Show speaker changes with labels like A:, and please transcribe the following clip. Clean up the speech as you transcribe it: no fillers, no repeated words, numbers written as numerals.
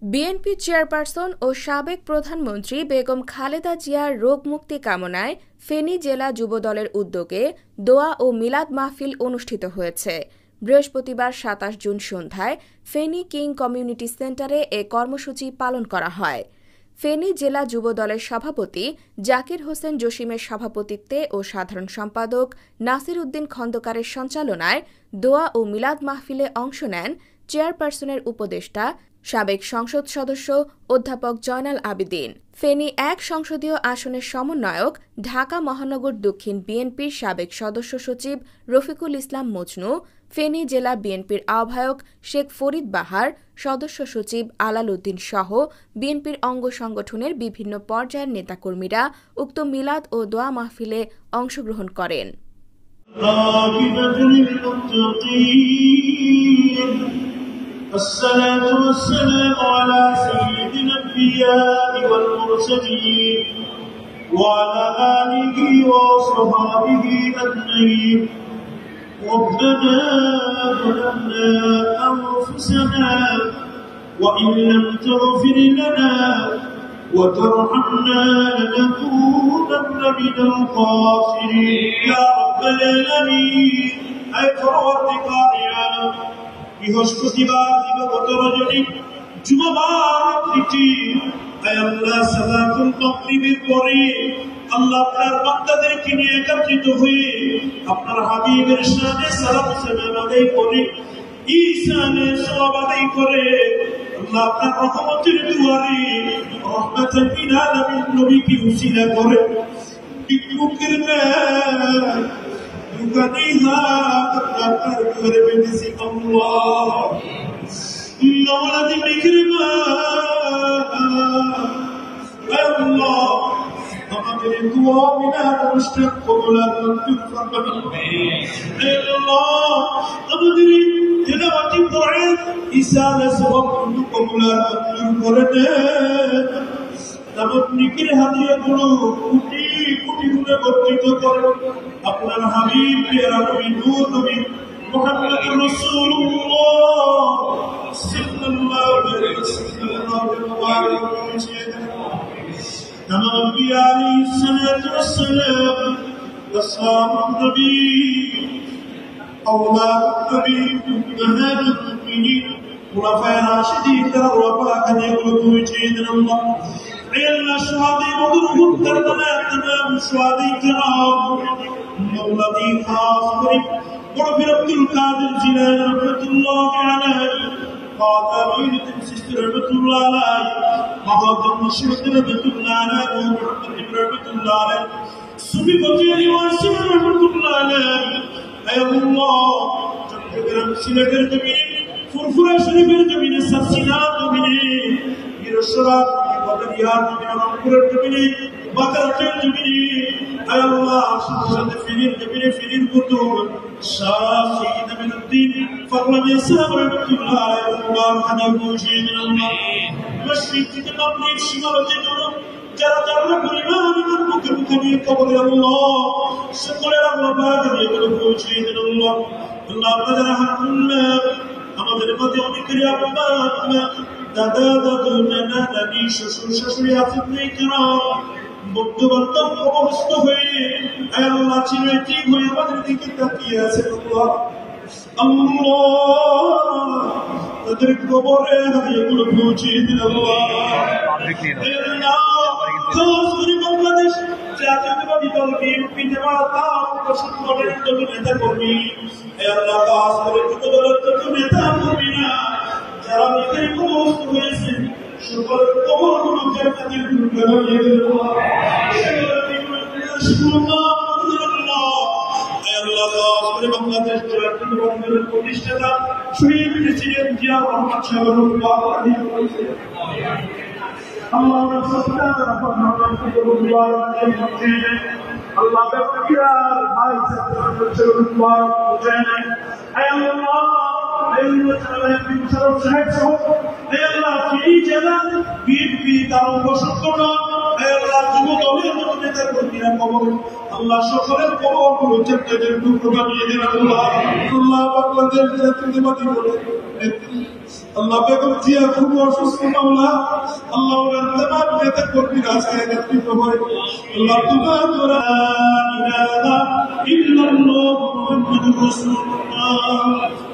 A: BNP chairperson ও সাবেক প্রধানমন্ত্রী বেগম খালেদা জিয়ার রোগ মুক্তি কামনায় ফেনী জেলা যুবদলের উদ্যোগে দোয়া ও মিলাদ মাহফিল অনুষ্ঠিত হয়েছে। বৃহস্পতিবার ২৭ জুন সন্ধ্যায় ফেনী কিং কমিউনিটি সেন্টারে এ কর্মসূচি পালন করা হয়। ফেনী জেলা যুবদলের সভাপতি জাকির হোসেন জসিমের সভাপতিত্বে ও সাধারণ সম্পাদক নাসির উদ্দিন খন্দকারের সঞ্চালনায় দোয়া ও মিলাদ মাহফিলে অংশ নেন চেয়ারপারসনের উপদেষ্টা সাবেক সংসদ সদস্য অধ্যাপক জয়নাল আবেদীন, ফেনী ১ সংসদীয় আসনের সমন্বয়ক, ঢাকা মহানগর দক্ষিণ বিএনপির সাবেক সদস্য সচিব রফিকুল ইসলাম মজনু, ফেনী জেলা বিএনপির আহ্বায়ক শেখ ফরিদ বাহার, সদস্য সচিব আলাল উদ্দিন সহ বিএনপির অঙ্গ সংগঠনের বিভিন্ন পর্যায়ের নেতাকর্মীরা উক্ত মিলাদ ও দোয়া মাহফিলে অংশগ্রহণ করেন।
B: الصلاة والسلام على سيد الأنبياء والمرسلين وعلى آله وصحبه أجمعين. ربنا ظلمنا أنفسنا وإن لم تغفر لنا وترحمنا لنكونن من الخاسرين يا رب العالمين. أي پروردگار عالم বৃহস্পতিবার দিবাগত রজনী জুমাবার তিথি আল্লাহ সালাতুল মাগরিবের পরে আল্লাহ আপনার বান্দাদেরকে নিয়ে একত্রিত হয়ে আপনার হাবিবের শানে সালাম সালাম আদায় করে ঈশানের সওয়াব আদায় করে আল্লাহ আপনার রহমতের দুয়ারে রহমাতুল লিল আলামিন নবীকে উসিলা করে বিকুকের না Yukaniha takar kare bendisi Allah Nawladi bikrima Allah আমাদের দোয়া মিলাদ অনুষ্ঠান কবুলাত মঞ্জুর ফরমাবেন আল্লাহ আমাদের তেলাওয়াতি কোরআন ইসালে সওয়াব কবুলাত মঞ্জুর করে দেন তাবনিকের হাদিয়াগুলো কোটি কোটি গুণে বর্ধিত করেন আপনার হাবিব প্রিয় নবী নূর নবী মুহাম্মদুর রাসূলুল্লাহ সাল্লাল্লাহু আলাইহি ওয়াসাল্লাম تمام انبیاء علیہ الصلوۃ والسلام اصحاب النبی اولاد النبی امهات المؤمنین خلفاء راشدین الرابعه كان يقولوا سيدنا الله اي الله شهداء بدر كربلاء تمام شهداء کرام مولدی خاص قریب بڑے عبد القادر جیلانی رحمۃ اللہ علیہ قاضي معين الدين سيستر رحمة الله عليه محمد مشهد رحمة الله عليه محمد رحمة الله عليه سبي بطيري واسم رحمة الله عليه أي الله جمعنا سنجر جميل فرفرة شريفة جميل سبسينات جميل يرشرات بقريات جميل رمكرة جميل بقرة جميل أي الله شهد فينين جميل فينين كتب شاهد من الدين فضلا يسام رحمة الله عليه وبارك عليه سيدنا الله مشرق تمام شمال جنوب যারা যারা পরিমাণ মুখে মুখে নিয়ে কবরে আল্লাহ সকলের আল্লাহ পাক এগুলো পৌঁছিয়ে দেন আল্লাহ আল্লাহ আপনাদের আলহামদুলিল্লাহ আমাদের মধ্যে অনেকেরই আব্বা দাদা দাদু নানা নানি শ্বশুর শাশুড়ি আছেন নেই কেন বন্ধু বান্ধব অবস্থ হয়ে আল্লাহ চিনে ঠিক হয়ে আমাদের দিকে তাকিয়ে আছে আল্লাহ আল্লাহ তাদের কবরে হাদিয়াগুলো পৌঁছিয়ে দিন আল্লাহ বাংলাদেশ জাতীয়তাবাদী দল বিএনপি নেতা সংগঠনের যত নেতা কর্মী আল্লাহ কাজ করে যত দলের যত নেতা কর্মীরা যারা নিজের কবরস্থ হয়েছেন সকলের কবরগুলো জান্নাতের টুকরা বানিয়ে দিন বাংলাদেশ জাতীয়তাবাদী প্রতিষ্ঠাতা শহীদ প্রেসিডেন্ট জিয়া রহমান সাহেব Allah subhanahu wa ta'ala Allah berfirman ayat 42 ay Allah Allah সকলের কবরগুলো জান্নাতের টুকরো বানিয়ে দিন আল্লাহ আল্লাহ বাংলাদেশ জাতীয়তাবাদী দলের আল্লাহ বেগম জিয়া খুব অসুস্থ মাওলা, আল্লাহ ওনার তামাম নেতা কর্মীর আজকে একত্রিত হয়, আল্লাহ তোমার লা ইলাহা ইল্লাল্লাহ মুহাম্মাদুর রাসূলুল্লাহ